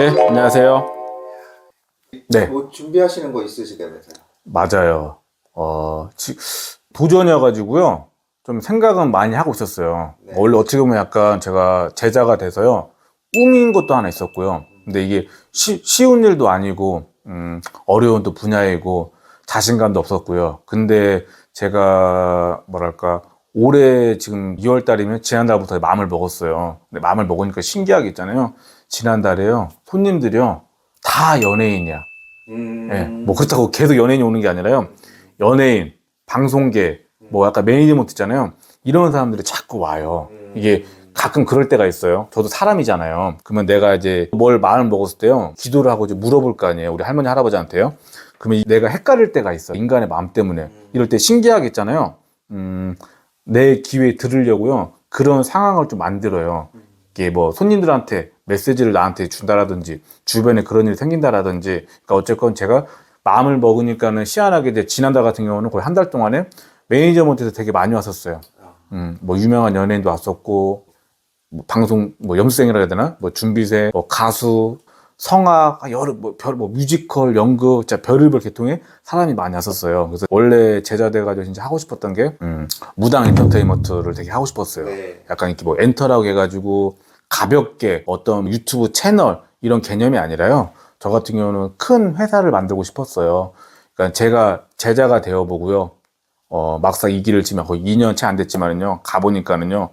네, 안녕하세요. 네, 뭐 준비하시는 거 있으시다면서요? 맞아요. 도전이어가지고요. 좀 생각은 많이 하고 있었어요. 네. 원래 어떻게 보면 약간 제가 제자가 돼서요. 꿈인 것도 하나 있었고요. 근데 이게 쉬운 일도 아니고, 어려운 또 분야이고, 자신감도 없었고요. 근데 제가, 뭐랄까, 올해 지금 2월 달이면 지난달부터 마음을 먹었어요. 근데 마음을 먹으니까 신기하게 있잖아요. 지난달에요. 손님들이요. 다 연예인이야. 예, 뭐 그렇다고 계속 연예인이 오는 게 아니라요. 연예인, 방송계, 뭐 약간 매니지먼트 있잖아요. 이런 사람들이 자꾸 와요. 이게 가끔 그럴 때가 있어요. 저도 사람이잖아요. 그러면 내가 이제 뭘 마음을 먹었을 때요. 기도를 하고 이제 물어볼 거 아니에요. 우리 할머니, 할아버지한테요. 그러면 내가 헷갈릴 때가 있어요. 인간의 마음 때문에. 이럴 때 신기하게 있잖아요. 내 귀에 들으려고요. 그런 상황을 좀 만들어요. 이게 뭐 손님들한테 메시지를 나한테 준다라든지 주변에 그런 일이 생긴다라든지 그러니까 어쨌건 제가 마음을 먹으니까는 희한하게 이제 지난달 같은 경우는 거의 한 달 동안에 매니저먼트에서 되게 많이 왔었어요. 뭐 유명한 연예인도 왔었고 뭐 방송 뭐 염수생이라 해야 되나 뭐 준비생 뭐 가수 성악 여러 뭐 뮤지컬 연극 진짜 별의별 계통의 사람이 많이 왔었어요. 그래서 원래 제자 돼가지고 진짜 하고 싶었던 게 무당 엔터테인먼트를 되게 하고 싶었어요. 네. 약간 이렇게 뭐 엔터라고 해가지고 가볍게 어떤 유튜브 채널 이런 개념이 아니라요. 저 같은 경우는 큰 회사를 만들고 싶었어요. 그러니까 제가 제자가 되어 보고요. 막상 이 길을 지면 거의 2년 채 안 됐지만은요. 가보니까는요.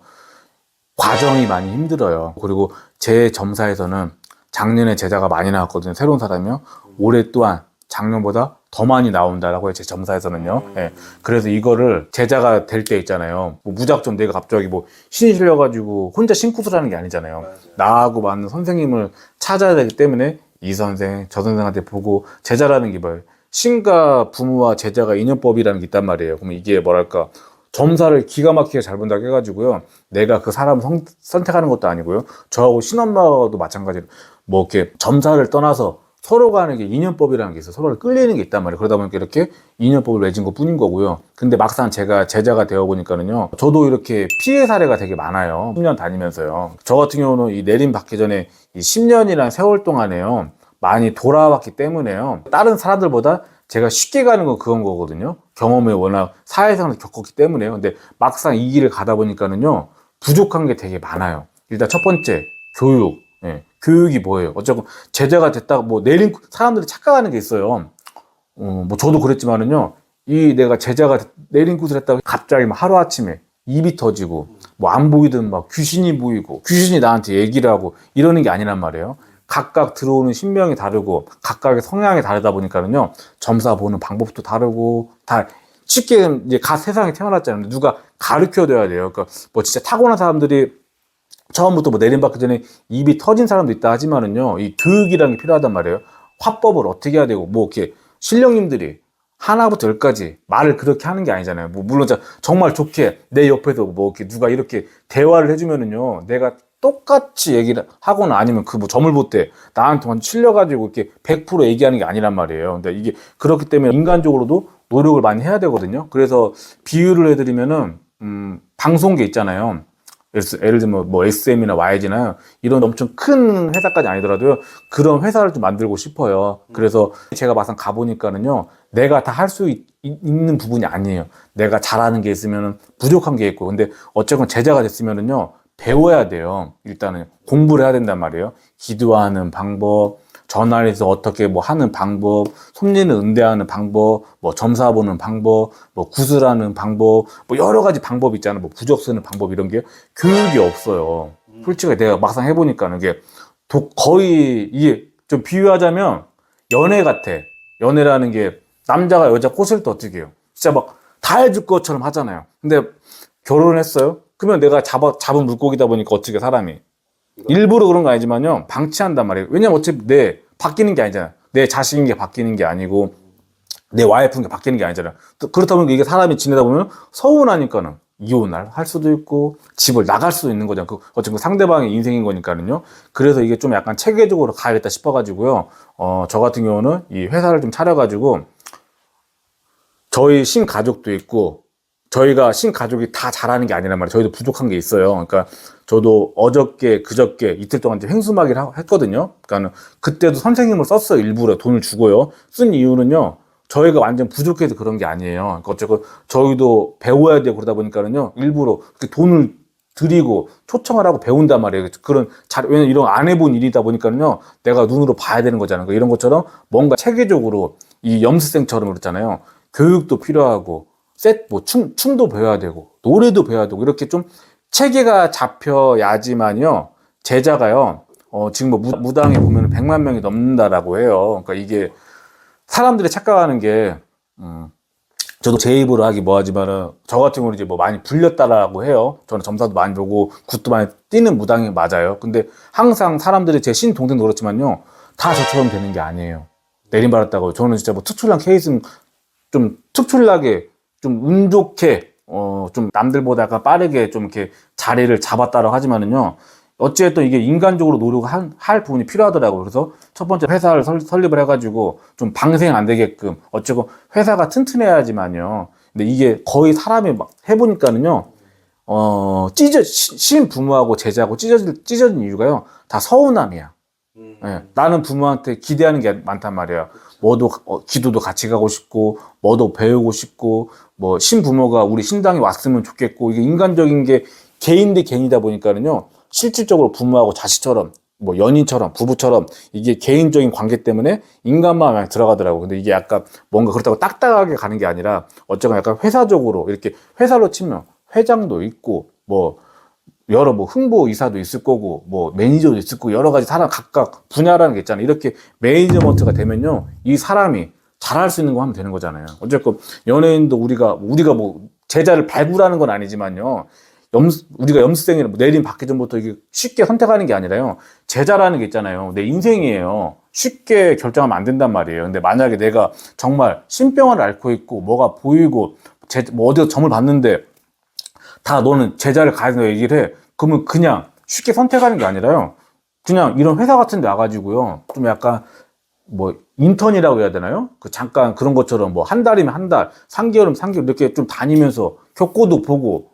과정이 많이 힘들어요. 그리고 제 점사에서는 작년에 제자가 많이 나왔거든요. 새로운 사람이요. 올해 또한 작년보다 더 많이 나온다라고 해요. 제 점사에서는요. 예. 그래서 이거를 제자가 될 때 있잖아요. 뭐 무작정 내가 갑자기 뭐 신이 실려가지고 혼자 신쿠스라는 게 아니잖아요. 나하고 맞는 선생님을 찾아야 되기 때문에 이 선생, 저 선생한테 보고 제자라는 게 뭐예요? 신과 부모와 제자가 인연법이라는 게 있단 말이에요. 그러면 이게 뭐랄까 점사를 기가 막히게 잘 본다고 해가지고요. 내가 그 사람을 선택하는 것도 아니고요. 저하고 신엄마도 마찬가지로 뭐 이렇게 점사를 떠나서 서로 간에 이게 인연법이라는 게 있어요. 서로를 끌리는 게 있단 말이에요. 그러다 보니까 이렇게 인연법을 맺은 것 뿐인 거고요. 근데 막상 제가 제자가 되어 보니까는요. 저도 이렇게 피해 사례가 되게 많아요. 10년 다니면서요. 저 같은 경우는 이 내림 받기 전에 이 10년이라는 세월 동안에요. 많이 돌아왔기 때문에요. 다른 사람들보다 제가 쉽게 가는 건 그건 거거든요. 경험을 워낙 사회생활을 겪었기 때문에요. 근데 막상 이 길을 가다 보니까는요. 부족한 게 되게 많아요. 일단 첫 번째, 교육. 예, 교육이 뭐예요? 어쨌든 제자가 됐다가 뭐 내린 사람들이 착각하는 게 있어요. 뭐 저도 그랬지만은요. 이 내가 제자가 내린 곳을 했다가 갑자기 막 하루아침에 입이 터지고 뭐 안 보이든 막 귀신이 보이고 귀신이 나한테 얘기를 하고 이러는 게 아니란 말이에요. 각각 들어오는 신명이 다르고 각각의 성향이 다르다 보니까는요. 점사 보는 방법도 다르고 다 쉽게 이제 갓 세상에 태어났잖아요. 누가 가르쳐 줘야 돼요. 그러니까 뭐 진짜 타고난 사람들이 처음부터 뭐 내림받기 전에 입이 터진 사람도 있다 하지만은요, 이 교육이라는 게 필요하단 말이에요. 화법을 어떻게 해야 되고, 뭐, 이렇게, 신령님들이 하나부터 열까지 말을 그렇게 하는 게 아니잖아요. 뭐, 물론, 정말 좋게 내 옆에서 뭐, 이렇게 누가 이렇게 대화를 해주면은요, 내가 똑같이 얘기를 하거나 아니면 그 뭐 점을 보태 나한테 완전 칠려가지고 이렇게 100% 얘기하는 게 아니란 말이에요. 근데 이게 그렇기 때문에 인간적으로도 노력을 많이 해야 되거든요. 그래서 비유를 해드리면은, 방송계 있잖아요. 예를 들면 뭐 SM이나 YG나 이런 엄청 큰 회사까지 아니더라도요. 그런 회사를 좀 만들고 싶어요. 그래서 제가 막상 가보니까는요. 내가 다 할 수 있는 부분이 아니에요. 내가 잘하는 게 있으면 부족한 게 있고. 근데 어쨌건 제자가 됐으면은요. 배워야 돼요. 일단은 공부를 해야 된단 말이에요. 기도하는 방법, 전화해서 어떻게 뭐 하는 방법, 손님을 응대하는 방법, 뭐 점사 보는 방법, 뭐 구슬하는 방법, 뭐 여러 가지 방법이 있잖아요. 뭐 부적 쓰는 방법 이런 게 교육이 없어요. 솔직히 내가 막상 해보니까는 이게 거의 이게 좀 비유하자면 연애 같아. 연애라는 게 남자가 여자 꼬실 때 어떻게 해요? 진짜 막 다 해줄 것처럼 하잖아요. 근데 결혼했어요? 그러면 내가 잡은 물고기다 보니까 어떻게 사람이 일부러 그런 거 아니지만요. 방치한단 말이에요. 왜냐면 어차피 바뀌는 게 아니잖아. 내 자식인 게 바뀌는 게 아니고, 내 와이프인 게 바뀌는 게 아니잖아. 그렇다 보니까 이게 사람이 지내다 보면 서운하니까는 이혼을 할 수도 있고, 집을 나갈 수도 있는 거잖아. 어쨌든 상대방의 인생인 거니까는요. 그래서 이게 좀 약간 체계적으로 가야겠다 싶어가지고요. 저 같은 경우는 이 회사를 좀 차려가지고, 저희 신가족도 있고, 저희가 신가족이 다 잘하는 게 아니란 말이에요. 저희도 부족한 게 있어요. 그러니까 저도 어저께 그저께 이틀 동안 이제 횡수막이를 했거든요. 그러니까 그때도 선생님을 썼어요. 일부러 돈을 주고요. 쓴 이유는요. 저희가 완전 부족해서 그런 게 아니에요. 그러니까 어쨌든 저희도 배워야 되고 그러다 보니까는요. 일부러 그렇게 돈을 드리고 초청을 하고 배운단 말이에요. 왜냐면 이런 안 해본 일이다 보니까는요. 내가 눈으로 봐야 되는 거잖아요. 그러니까 이런 것처럼 뭔가 체계적으로 이 염수생처럼 그렇잖아요. 교육도 필요하고 춤도 배워야 되고, 노래도 배워야 되고, 이렇게 좀 체계가 잡혀야지만요, 제자가요, 지금 뭐 무당에 보면 100만 명이 넘는다라고 해요. 그러니까 이게 사람들이 착각하는 게, 저도 제 입으로 하기 뭐하지만은, 저 같은 경우는 이제 뭐 많이 불렸다라고 해요. 저는 점사도 많이 보고, 굿도 많이 뛰는 무당이 맞아요. 근데 항상 사람들이 제 신동생도 그렇지만요, 다 저처럼 되는 게 아니에요. 내림받았다고. 저는 진짜 뭐 특출난 케이스는 좀 특출나게 좀 운 좋게 좀 남들보다가 빠르게 좀 이렇게 자리를 잡았다라고 하지만은요 어찌됐든 이게 인간적으로 노력할 부분이 필요하더라고요. 그래서 첫 번째 회사를 설립을 해가지고 좀 방생 안 되게끔 어쨌든 회사가 튼튼해야지만요. 근데 이게 거의 사람이 막 해보니까는요 신부모하고 제자하고 찢어진 이유가요 다 서운함이야. 예, 나는 부모한테 기대하는 게 많단 말이에요. 뭐도 기도도 같이 가고 싶고 뭐도 배우고 싶고 뭐 신부모가 우리 신당에 왔으면 좋겠고 이게 인간적인 게 개인 대 개인이다 보니까는요 실질적으로 부모하고 자식처럼 뭐 연인처럼 부부처럼 이게 개인적인 관계 때문에 인간마음이 많이 들어가더라고. 근데 이게 약간 뭔가 그렇다고 딱딱하게 가는 게 아니라 어쩌면 약간 회사적으로 이렇게 회사로 치면 회장도 있고 뭐 여러 뭐 홍보이사도 있을 거고 뭐 매니저도 있을 거고 여러 가지 사람 각각 분야라는 게 있잖아요. 이렇게 매니지먼트가 되면요 이 사람이 잘할 수 있는 거 하면 되는 거잖아요. 어쨌건 연예인도 우리가 뭐 제자를 발굴하는 건 아니지만요 우리가 염수생이나 내림 받기 전부터 이게 쉽게 선택하는 게 아니라요 제자라는 게 있잖아요. 내 인생이에요. 쉽게 결정하면 안 된단 말이에요. 근데 만약에 내가 정말 신병을 앓고 있고 뭐가 보이고 뭐 어디서 점을 봤는데 다 너는 제자를 가야 된다고 얘기를 해. 그러면 그냥 쉽게 선택하는 게 아니라요. 그냥 이런 회사 같은 데 와가지고요. 좀 약간 뭐 인턴이라고 해야 되나요? 그 잠깐 그런 것처럼 뭐 한 달이면 한 달, 3개월이면 3개월 이렇게 좀 다니면서 겪고도 보고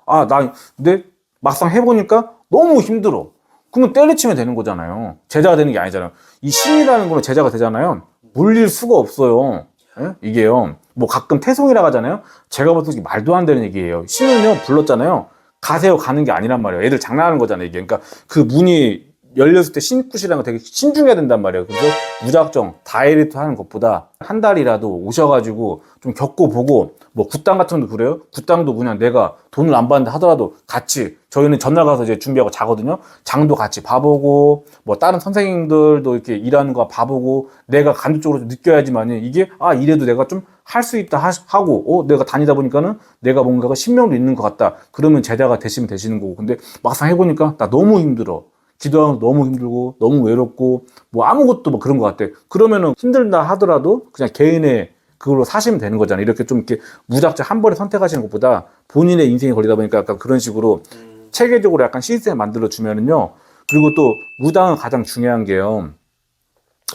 근데 막상 해보니까 너무 힘들어. 그러면 때려치면 되는 거잖아요. 제자가 되는 게 아니잖아요. 이 신이라는 거는 제자가 되잖아요. 물릴 수가 없어요. 예? 이게요. 뭐 가끔 태송이라고 하잖아요. 제가 봤을 때 말도 안 되는 얘기예요. 신은요 불렀잖아요. 가세요 가는 게 아니란 말이에요. 애들 장난하는 거잖아요. 이게 그러니까 그 문이 열렸을 때 신굿이라는 거 되게 신중해야 된단 말이에요. 그래서 무작정 다이렉트 하는 것보다 한 달이라도 오셔가지고 좀 겪어보고 뭐 굿당 같은 것도 그래요. 굿당도 그냥 내가 돈을 안 받는다 하더라도 같이 저희는 전날 가서 이제 준비하고 자거든요. 장도 같이 봐보고 뭐 다른 선생님들도 이렇게 일하는 거 봐보고 내가 간접적으로 좀 느껴야지만 이게 이래도 내가 좀 할 수 있다 하고 내가 다니다 보니까는 내가 뭔가가 신명도 있는 것 같다. 그러면 제자가 되시면 되시는 거고. 근데 막상 해보니까 나 너무 힘들어. 기도하면 너무 힘들고 너무 외롭고 뭐 아무것도 뭐 그런 것 같아. 그러면은 힘들다 하더라도 그냥 개인의 그걸로 사시면 되는 거잖아요. 이렇게 좀 이렇게 무작정 한 번에 선택하시는 것보다 본인의 인생이 걸리다 보니까 약간 그런 식으로 체계적으로 약간 시스템 만들어 주면은요. 그리고 또 무당은 가장 중요한 게요.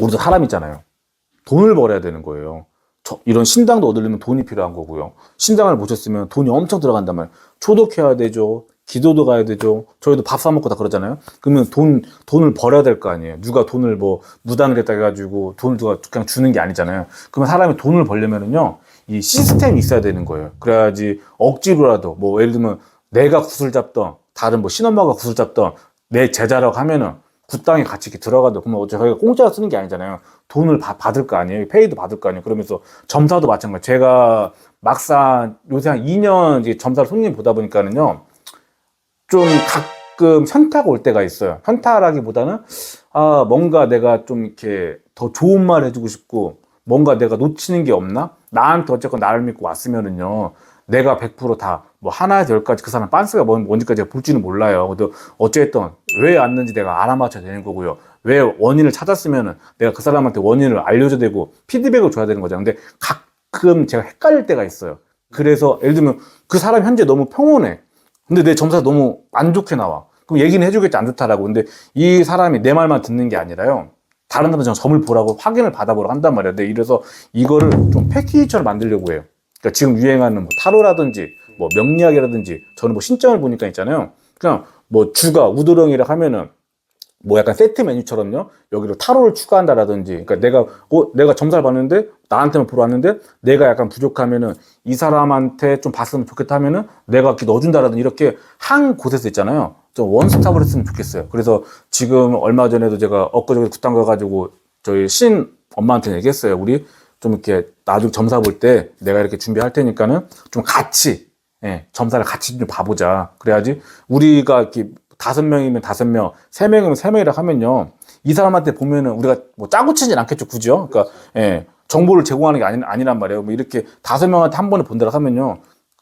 우리도 사람이잖아요. 돈을 벌어야 되는 거예요. 이런 신당도 얻으려면 돈이 필요한 거고요. 신당을 모셨으면 돈이 엄청 들어간단 말이에요. 초독해야 되죠. 기도도 가야 되죠. 저희도 밥 사 먹고 다 그러잖아요. 그러면 돈을 벌어야 될 거 아니에요. 누가 돈을 뭐 무당을 했다 해가지고 돈을 누가 그냥 주는 게 아니잖아요. 그러면 사람이 돈을 벌려면은요, 이 시스템이 있어야 되는 거예요. 그래야지 억지로라도 뭐 예를 들면 내가 굿을 잡던 다른 뭐 신엄마가 굿을 잡던 내 제자라고 하면은 굿당에 같이 이렇게 들어가도 그러면 어차피 저희가 공짜로 쓰는 게 아니잖아요. 돈을 받을 거 아니에요. 페이도 받을 거 아니에요. 그러면서 점사도 마찬가지. 제가 막상 요새 한 2년 이제 점사를 손님 보다 보니까는요. 좀 가끔 현타가 올 때가 있어요. 현타라기보다는 뭔가 내가 좀 이렇게 더 좋은 말 해주고 싶고 뭔가 내가 놓치는 게 없나? 나한테 어쨌건 나를 믿고 왔으면은요. 내가 100% 뭐 하나에서 열까지 그 사람 빤스가 뭔지까지 제가 볼지는 몰라요. 근데 어쨌든 왜 왔는지 내가 알아맞혀야 되는 거고요. 왜 원인을 찾았으면은 내가 그 사람한테 원인을 알려줘야 되고 피드백을 줘야 되는 거잖아요. 근데 가끔 제가 헷갈릴 때가 있어요. 그래서 예를 들면 그 사람 현재 너무 평온해. 근데 내 점수가 너무 안 좋게 나와. 그럼 얘기는 해주겠지, 안 좋다라고. 근데 이 사람이 내 말만 듣는 게 아니라요. 다른 사람들 점을 보라고 확인을 받아보라고 한단 말이에요. 근데 이래서 이거를 좀 패키지처럼 만들려고 해요. 그러니까 지금 유행하는 뭐 타로라든지 뭐 명리학이라든지 저는 뭐 신점을 보니까 있잖아요. 그냥 뭐 주가 우도령이라 하면은 뭐 약간 세트 메뉴처럼요. 여기로 타로를 추가한다라든지. 그러니까 내가 점사를 봤는데 나한테만 보러 왔는데 내가 약간 부족하면은 이 사람한테 좀 봤으면 좋겠다 하면은 내가 이렇게 넣어준다라든지 이렇게 한 곳에서 있잖아요. 좀 원스톱을 했으면 좋겠어요. 그래서 지금 얼마 전에도 제가 엊그저께 굿당 가가지고 저희 신 엄마한테 얘기했어요. 우리 좀 이렇게 나중에 점사 볼 때 내가 이렇게 준비할 테니까는 좀 같이 점사를 같이 좀 봐보자. 그래야지 우리가 이렇게 5명이면 5명, 3명이면 3명이라 하면요. 이 사람한테 보면은 우리가 뭐 짜고 치진 않겠죠, 그죠? 그러니까, 정보를 제공하는 게 아니란 말이에요. 뭐 이렇게 5명한테 한 번에 본다고 하면요.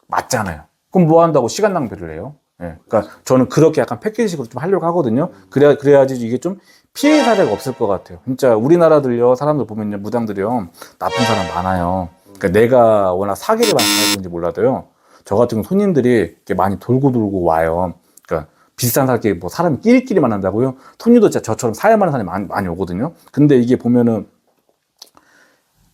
맞잖아요. 그럼 뭐 한다고 시간 낭비를 해요? 그러니까 저는 그렇게 약간 패키지식으로 좀 하려고 하거든요. 그래야지 이게 좀 피해 사례가 없을 것 같아요. 진짜 우리나라들요, 사람들 보면요, 무당들이요, 나쁜 사람 많아요. 그러니까 내가 워낙 사기를 많이 하는지 몰라도요. 저 같은 경우 손님들이 이렇게 많이 돌고 와요. 그러니까 비슷한 사람끼리 뭐 사람이 끼리끼리 만난다고요? 손님도 진짜 저처럼 사회 많은 사람이 많이 오거든요. 근데 이게 보면은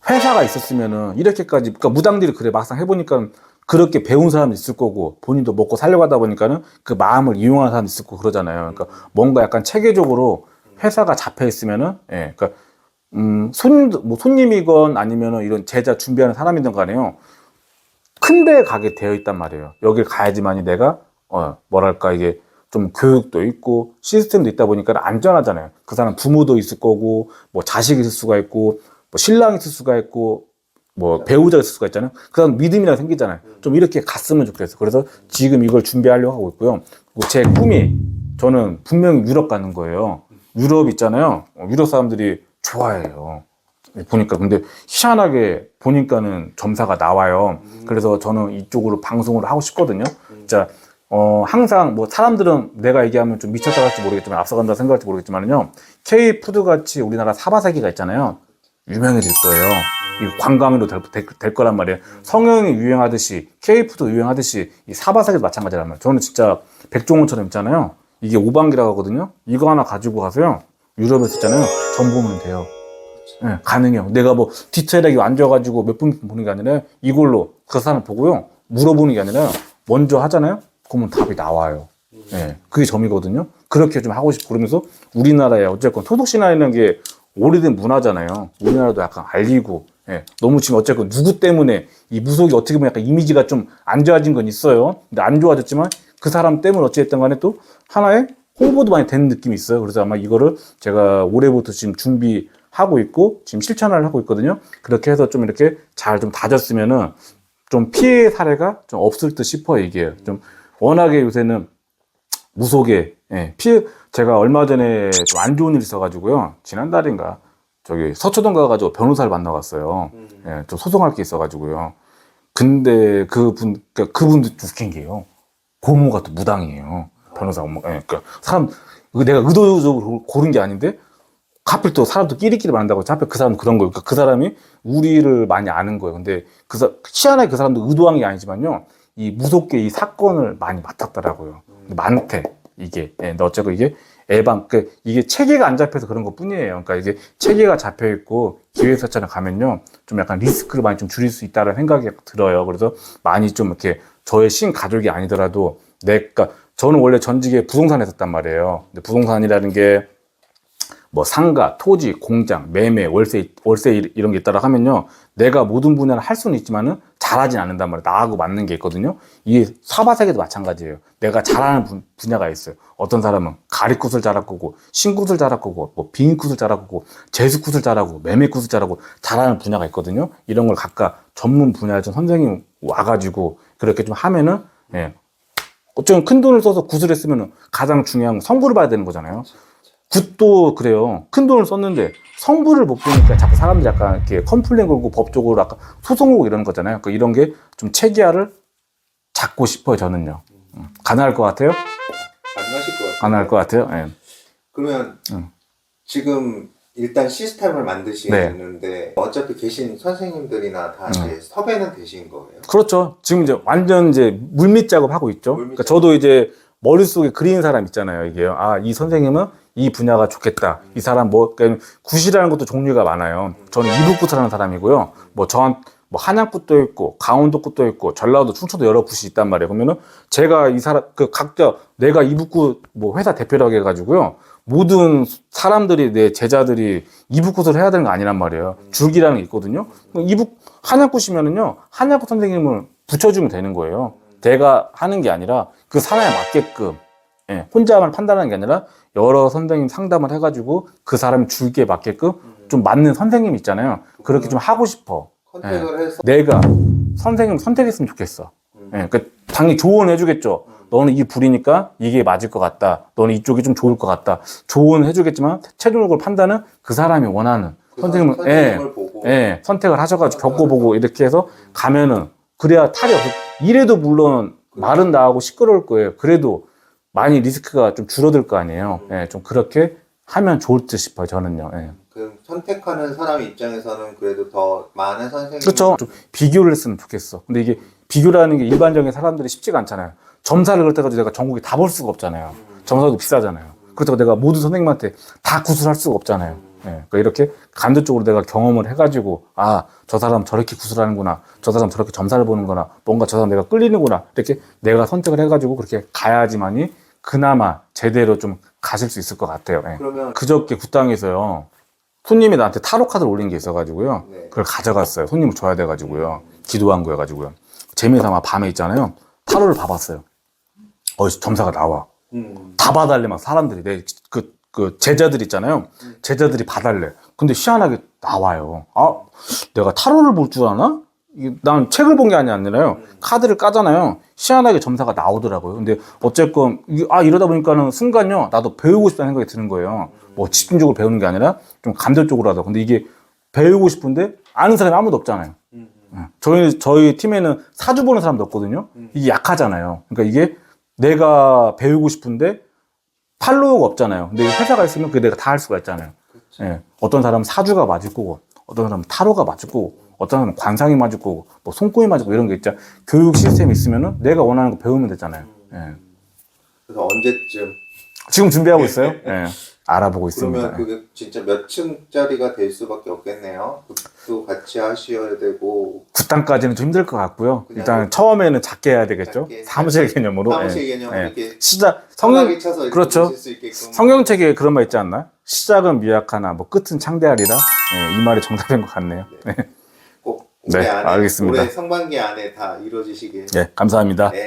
회사가 있었으면은 이렇게까지, 그러니까 무당들이 그래 막상 해보니까 그렇게 배운 사람도 있을 거고 본인도 먹고 살려고 하다 보니까는 그 마음을 이용하는 사람도 있을 거고 그러잖아요. 그러니까 뭔가 약간 체계적으로 회사가 잡혀 있으면은, 그러니까 손님이건 아니면은 이런 제자 준비하는 사람이든 간에요. 큰 데에 가게 되어 있단 말이에요. 여길 가야지만이 내가 뭐랄까 이게 좀 교육도 있고 시스템도 있다 보니까 안전하잖아요. 그 사람 부모도 있을 거고 뭐 자식이 있을 수가 있고 뭐 신랑이 있을 수가 있고 뭐 배우자가 있을 수가 있잖아요. 그 사람 믿음이나 생기잖아요. 좀 이렇게 갔으면 좋겠어요. 그래서 지금 이걸 준비하려고 하고 있고요. 그리고 제 꿈이 저는 분명히 유럽 가는 거예요. 유럽 있잖아요. 유럽 사람들이 좋아해요. 보니까 근데 희한하게 보니까는 점사가 나와요. 그래서 저는 이쪽으로 방송을 하고 싶거든요. 진짜 항상 뭐 사람들은 내가 얘기하면 좀 미쳤다 할지 모르겠지만 앞서간다 생각할지 모르겠지만요. K푸드 같이 우리나라 사바세기가 있잖아요. 유명해질 거예요. 이 관광으로 될 거란 말이에요. 성형이 유행하듯이 K푸드 유행하듯이 이 사바세기도 마찬가지란 말이에요. 저는 진짜 백종원처럼 있잖아요. 이게 오방기라고 하거든요. 이거 하나 가지고 가서요. 유럽에서 있잖아요. 점 보면 돼요. 네, 가능해요. 내가 뭐 디테일하게 앉아가지고 몇 분 보는 게 아니라 이걸로 그 사람 보고요. 물어보는 게 아니라 먼저 하잖아요. 그러면 답이 나와요. 네, 그게 점이거든요. 그렇게 좀 하고 싶고 그러면서 우리나라에 어쨌건 토속신앙이라는 게 오래된 문화잖아요. 우리나라도 약간 알리고 너무 지금 어쨌건 누구 때문에 이 무속이 어떻게 보면 약간 이미지가 좀 안 좋아진 건 있어요. 근데 안 좋아졌지만 그 사람 때문에 어찌됐든 간에 또 하나의 홍보도 많이 되는 느낌이 있어요. 그래서 아마 이거를 제가 올해부터 지금 준비하고 있고 지금 실천을 하고 있거든요. 그렇게 해서 좀 이렇게 잘 좀 다졌으면은 좀 피해 사례가 좀 없을 듯 싶어요. 이게 좀 워낙에 요새는 무속에 제가 얼마 전에 좀 안 좋은 일이 있어가지고요. 지난달인가 저기 서초동 가가지고 변호사를 만나갔어요. 좀 소송할 게 있어가지고요. 근데 그분도 웃긴 게요. 고모가 또 무당이에요. 변호사 엄마. 그러니까 사람 내가 의도적으로 고른 게 아닌데 하필 또 사람도 끼리끼리 만난다고 하필 그 사람은 그런 거예요. 그러니까 그 사람이 우리를 많이 아는 거예요. 근데 희한하게 그 사람도 의도한 게 아니지만요. 이 무섭게 이 사건을 많이 맡았더라고요. 많대 이게. 근데 어쨌든 이게 이게 체계가 안 잡혀서 그런 것 뿐이에요. 그러니까 이게 체계가 잡혀 있고 기획사처럼 가면요. 좀 약간 리스크를 많이 좀 줄일 수 있다는 생각이 들어요. 그래서 많이 좀 이렇게 저의 신가족이 아니더라도 그러니까 저는 원래 전직에 부동산에 했었단 말이에요. 근데 부동산이라는 게 뭐 상가, 토지, 공장, 매매, 월세 이런 게 있다라 하면요. 내가 모든 분야를 할 수는 있지만은 잘하진 않는단 말이에요. 나하고 맞는 게 있거든요. 이게 사바세계도 마찬가지예요. 내가 잘하는 분야가 있어요. 어떤 사람은 가리굿을 잘할 거고, 신굿을 잘할 거고, 뭐 빈굿을 잘할 거고, 제수굿을 잘하고, 매매굿을 잘하고 잘하는 분야가 있거든요. 이런 걸 각각 전문 분야에 좀 선생님 와가지고 그렇게 좀 하면은 어쩌면 큰 돈을 써서 굿을 했으면은 가장 중요한 건 성부를 봐야 되는 거잖아요. 굿도 그래요. 큰 돈을 썼는데 성부를 못 보니까 자꾸 사람들이 약간 이렇게 컴플레인 걸고 법적으로 아까 소송 오고 이러는 거잖아요. 그러니까 이런 게 좀 체계화를 잡고 싶어요, 저는요. 가능할 것 같아요? 가능하실 것 같아요. 가능할 것 같아요. 네. 그러면 지금 일단 시스템을 만드시는데 어차피 계신 선생님들이나 다 이제 섭외는 되신 거예요? 그렇죠. 지금 이제 완전 이제 물밑 작업 하고 있죠. 그러니까 저도 이제 머릿속에 그리는 사람 있잖아요. 이게요. 아, 이 선생님은 이 분야가 좋겠다. 이 사람 그러니까 굿이라는 것도 종류가 많아요. 저는 이북굿을 하는 사람이고요. 뭐 뭐 한양굿도 있고 강원도굿도 있고 전라도 충청도 여러 굿이 있단 말이에요. 그러면은 제가 이 사람 그 각자 내가 이북굿 뭐 회사 대표라고 해가지고요 모든 사람들이 내 제자들이 이북굿을 해야 되는 거 아니란 말이에요. 줄기라는 게 있거든요. 이북 한양굿이면은요 한양굿 선생님을 붙여주면 되는 거예요. 내가 하는 게 아니라 그 사람에 맞게끔 예, 혼자만 판단하는 게 아니라 여러 선생님 상담을 해가지고 그 사람 줄기에 맞게끔 좀 맞는 선생님 있잖아요. 그렇게 좀 하고 싶어. 컨택을 해서 내가 선생님 선택했으면 좋겠어. 예, 그 당연히 조언해주겠죠. 너는 이 불이니까 이게 맞을 것 같다. 너는 이쪽이 좀 좋을 것 같다. 조언해주겠지만 최종적으로 판단은 그 사람이 원하는 그 선생님을 예, 보고 예, 선택을 하셔가지고 겪어보고 이렇게 해서 가면은 그래야 탈이 없어. 이래도 물론 말은 나오고 시끄러울 거예요. 그래도 많이 리스크가 좀 줄어들 거 아니에요. 예, 좀 그렇게 하면 좋을 듯 싶어요. 저는요. 예. 그 선택하는 사람 입장에서는 그래도 더 많은 선생님 그렇죠. 좀 비교를 했으면 좋겠어. 근데 이게 비교라는 게 일반적인 사람들이 쉽지가 않잖아요. 점사를 그렇다가지고 내가 전국에 다 볼 수가 없잖아요. 점사도 비싸잖아요. 그렇다고 내가 모든 선생님한테 다 구술할 수가 없잖아요. 예. 그러니까 이렇게 간접적으로 내가 경험을 해가지고 아, 저 사람 저렇게 구술하는구나. 저 사람 저렇게 점사를 보는구나. 뭔가 저 사람 내가 끌리는구나. 이렇게 내가 선택을 해가지고 그렇게 가야지만이 그나마 제대로 좀 가실 수 있을 것 같아요. 예. 그러면 그저께 굿당에서요. 손님이 나한테 타로 카드를 올린 게 있어가지고요. 네. 그걸 가져갔어요. 손님을 줘야 돼가지고요. 기도한 거여가지고요. 재미삼아 밤에 있잖아요. 타로를 봐봤어요. 점사가 나와. 다 봐달래, 막 사람들이. 그 제자들 있잖아요. 제자들이 봐달래. 근데 희한하게 나와요. 아, 내가 타로를 볼 줄 아나? 난 책을 본 게 아니라요. 카드를 까잖아요. 희한하게 점사가 나오더라고요. 근데 어쨌건, 이러다 보니까는 순간요. 나도 배우고 싶다는 생각이 드는 거예요. 뭐 집중적으로 배우는 게 아니라 좀 감정적으로 하다. 근데 이게 배우고 싶은데 아는 사람이 아무도 없잖아요. 저희 팀에는 사주 보는 사람도 없거든요. 이게 약하잖아요. 그러니까 이게 내가 배우고 싶은데 팔로워가 없잖아요. 근데 회사가 있으면 그게 내가 다 할 수가 있잖아요. 예. 어떤 사람은 사주가 맞을 거고, 어떤 사람은 타로가 맞을 거고, 어떤 사람은 관상이 맞을 거고, 뭐 손금이 맞을 거고 이런 게 있잖아. 교육 시스템이 있으면은 내가 원하는 거 배우면 되잖아요. 예. 그래서 언제쯤 지금 준비하고 있어요. 예. 알아보고 있습니다. 그러면 그게 진짜 몇 층짜리가 될 수밖에 없겠네요. 굿도 같이 하셔야 되고 굿당까지는 좀 힘들 것 같고요. 그냥 일단 뭐 처음에는 작게 해야 되겠죠. 작게. 사무실 개념으로. 사무실 예. 개념으로 예. 이렇게 시작 성격이 쳐서 이렇게 그렇죠. 보실 수 있게끔. 성경책에 그런 말 있지 않나요? 시작은 미약하나 뭐 끝은 창대하리라. 예, 이 말이 정답인 것 같네요. 네, 꼭 올해 네, 안에 알겠습니다. 올해 상반기 안에 다 이루어지시길. 네, 감사합니다. 네.